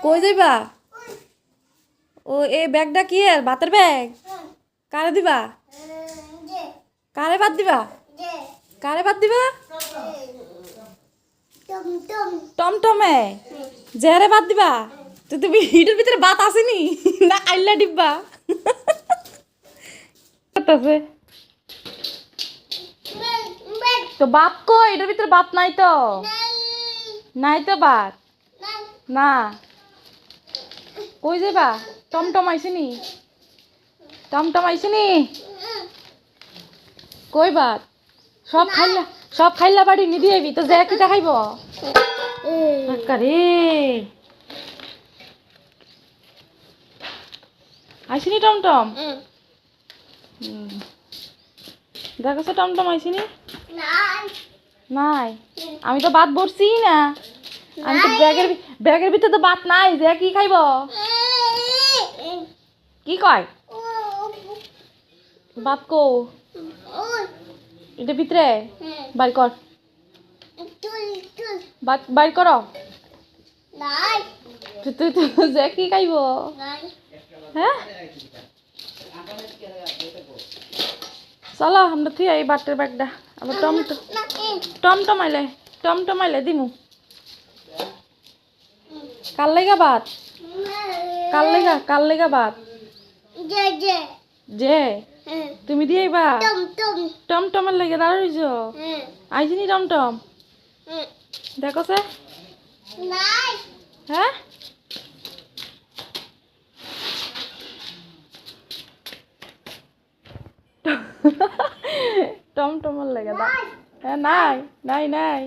কই যাইবা? ও এই ব্যাগটা কি এর ভাতের ব্যাগ? কারে দিবা? কারে ভাত দিবা? কারে ভাত দিবা? টমটমে জেরে ভাত দিবা? তো তুমি হিটের ভিতরে ভাত আসেনি না আইলা ডিব্বা? করতেছে তো ভাত কই? এটার ভিতরে ভাত নাই তো। নাই তো ভাত। না কই যাবা? টমটম আইসিনি? টমটম আইসিনি? কই ভাত? সব খাইলা বাড়ি নিদি আইবি তো যা কিটা খাইব? আকারে আইসিনি টমটম? দেখো টমটম আইসিনি? নাই আমি তো ভাত বসছি না। আমি তো ব্যাগের ভিতরে তো ভাত নাই, যে কি খাইব? কি কয় ভাত কো? এটা ভিতরে বাইর কর, ভাত বাইর কর। তুই তো যে কি খাইব? হ্যাঁ চলো আমরা তুই এই বাটের ব্যাগটা আবার টমটমাইলে দিমু। কার লেগা ভাত? কার লেগা ভাত? যে তুমি দিয়েইবা? টমটমের লেগে দাঁড়াইছ? আইসিনি টমটম? দেখো সে হ্যাঁ টমটমের লেগে দা। হ্যাঁ নাই নাই নাই।